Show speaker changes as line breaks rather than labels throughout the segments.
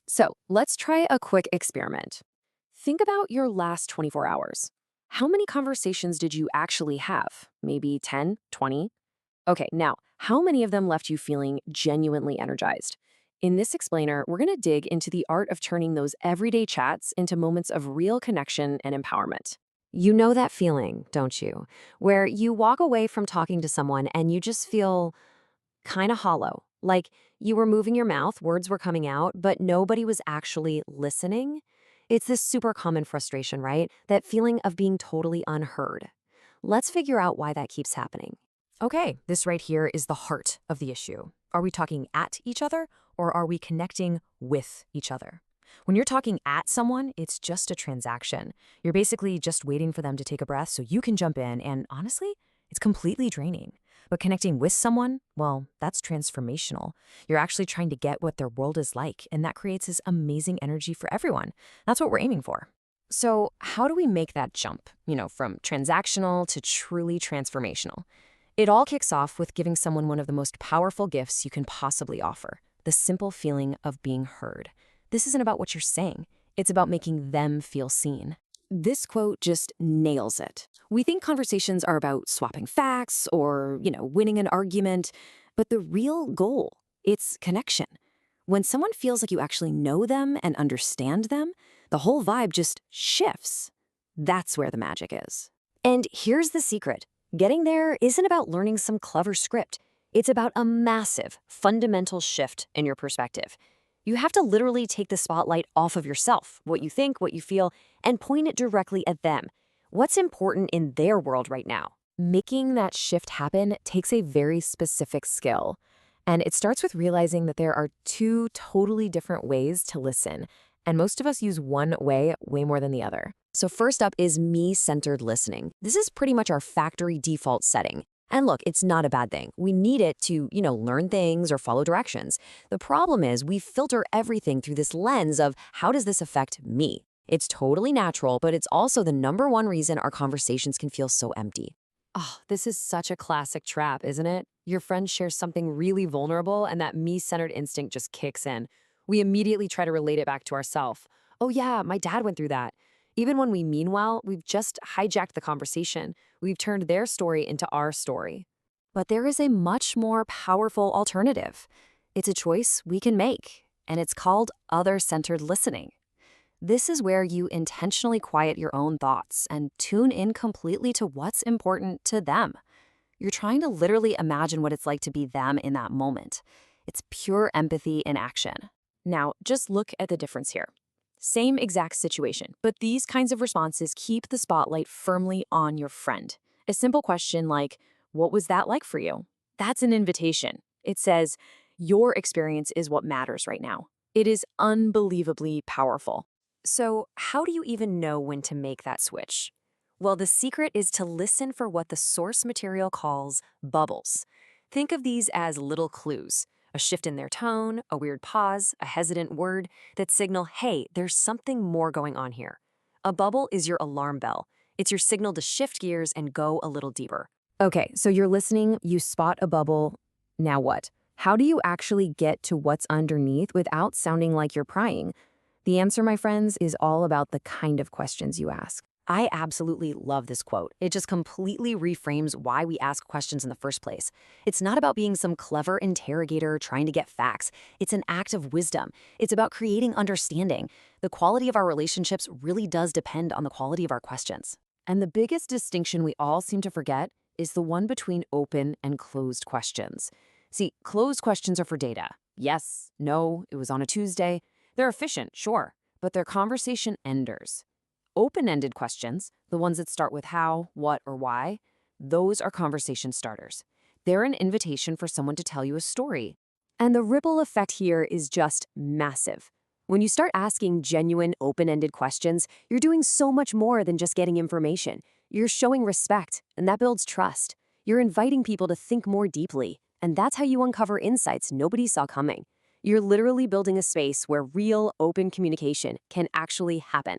So let's try a quick experiment. Think about your last 24 hours. How many conversations did you actually have? Maybe 10, 20? Okay, now, how many of them left you feeling genuinely energized? In this explainer, we're going to dig into the art of turning those everyday chats into moments of real connection and empowerment. You know that feeling, don't you? Where you walk away from talking to someone and you just feel kind of hollow. Like you were moving your mouth, words were coming out, but nobody was actually listening. It's this super common frustration, right? That feeling of being totally unheard. Let's figure out why that keeps happening.
Okay, this right here is the heart of the issue. Are we talking at each other or are we connecting with each other? When you're talking at someone, it's just a transaction. You're basically just waiting for them to take a breath so you can jump in, and honestly, it's completely draining. But connecting with someone, well, that's transformational. You're actually trying to get what their world is like, and that creates this amazing energy for everyone. That's what we're aiming for.
So, how do we make that jump, from transactional to truly transformational? It all kicks off with giving someone one of the most powerful gifts you can possibly offer, the simple feeling of being heard. This isn't about what you're saying, it's about making them feel seen. This quote just nails it. We think conversations are about swapping facts or, winning an argument, but the real goal, it's connection. When someone feels like you actually know them and understand them, the whole vibe just shifts. That's where the magic is. And here's the secret. Getting there isn't about learning some clever script. It's about a massive, fundamental shift in your perspective. You have to literally take the spotlight off of yourself, what you think, what you feel, and point it directly at them. What's important in their world right now? Making that shift happen takes a very specific skill. And it starts with realizing that there are two totally different ways to listen. And most of us use one way more than the other. So first up is me-centered listening. This is pretty much our factory default setting. And look, it's not a bad thing. We need it to, learn things or follow directions. The problem is we filter everything through this lens of how does this affect me? It's totally natural, but it's also the number one reason our conversations can feel so empty. Oh, this is such a classic trap, isn't it? Your friend shares something really vulnerable and that me-centered instinct just kicks in. We immediately try to relate it back to ourselves. Oh yeah, my dad went through that. Even when we mean well, we've just hijacked the conversation. We've turned their story into our story. But there is a much more powerful alternative. It's a choice we can make, and it's called other-centered listening. This is where you intentionally quiet your own thoughts and tune in completely to what's important to them. You're trying to literally imagine what it's like to be them in that moment. It's pure empathy in action. Now, just look at the difference here. Same exact situation, but these kinds of responses keep the spotlight firmly on your friend. A simple question like, "What was that like for you?" That's an invitation. It says, "Your experience is what matters right now." It is unbelievably powerful. So, how do you even know when to make that switch? Well, the secret is to listen for what the source material calls bubbles. Think of these as little clues. A shift in their tone, a weird pause, a hesitant word that signal, hey, there's something more going on here. A bubble is your alarm bell. It's your signal to shift gears and go a little deeper. Okay, so you're listening, you spot a bubble. Now what? How do you actually get to what's underneath without sounding like you're prying? The answer, my friends, is all about the kind of questions you ask. I absolutely love this quote. It just completely reframes why we ask questions in the first place. It's not about being some clever interrogator trying to get facts. It's an act of wisdom. It's about creating understanding. The quality of our relationships really does depend on the quality of our questions. And the biggest distinction we all seem to forget is the one between open and closed questions. See, closed questions are for data. Yes, no, it was on a Tuesday. They're efficient, sure, but they're conversation enders. Open-ended questions, the ones that start with how, what, or why, those are conversation starters. They're an invitation for someone to tell you a story. And the ripple effect here is just massive. When you start asking genuine, open-ended questions, you're doing so much more than just getting information. You're showing respect, and that builds trust. You're inviting people to think more deeply, and that's how you uncover insights nobody saw coming. You're literally building a space where real, open communication can actually happen.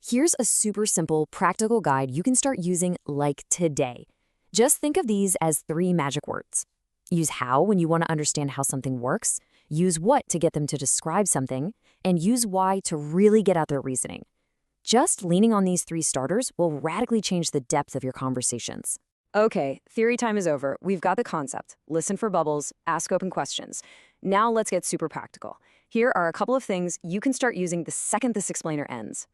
Here's a super simple, practical guide you can start using like today. Just think of these as 3 magic words. Use how when you want to understand how something works. use what to get them to describe something, and use why to really get at their reasoning. Just leaning on these three starters will radically change the depth of your conversations. Okay, theory time is over. We've got the concept. Listen for bubbles, ask open questions. Now let's get super practical. Here are a couple of things you can start using the second this explainer ends.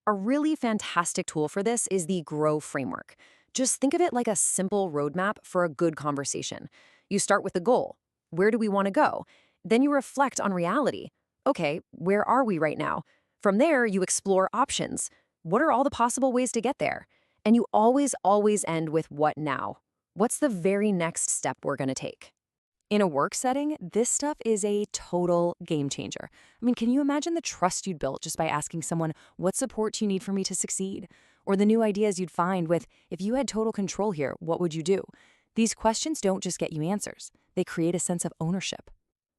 A really fantastic tool for this is the GROW framework. Just think of it like a simple roadmap for a good conversation. You start with the goal. Where do we want to go? Then you reflect on reality. Okay, where are we right now? From there, you explore options. What are all the possible ways to get there? And you always end with what now? What's the very next step we're going to take? In a work setting, this stuff is a total game changer. I mean, can you imagine the trust you'd build just by asking someone, what support do you need for me to succeed? Or the new ideas you'd find with, if you had total control here, what would you do? These questions don't just get you answers. They create a sense of ownership.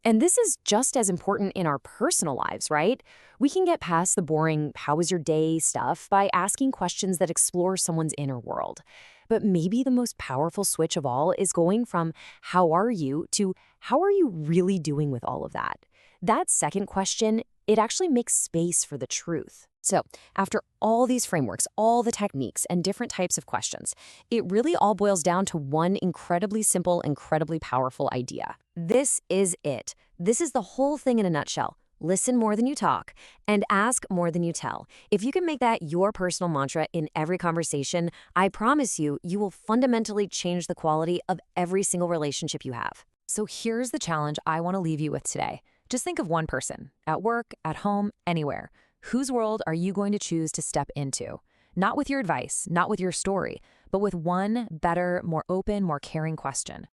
And this is just as important in our personal lives, right? We can get past the boring, how was your day stuff by asking questions that explore someone's inner world. But maybe the most powerful switch of all is going from how are you to how are you really doing with all of that? That second question, it actually makes space for the truth. So after all these frameworks, all the techniques, and different types of questions, it really all boils down to one incredibly simple, incredibly powerful idea. This is it. This is the whole thing in a nutshell. Listen more than you talk, and ask more than you tell. If you can make that your personal mantra in every conversation, I promise you, you will fundamentally change the quality of every single relationship you have. So here's the challenge I want to leave you with today. Just think of one person, at work, at home, anywhere. Whose world are you going to choose to step into? Not with your advice, not with your story, but with one better, more open, more caring question.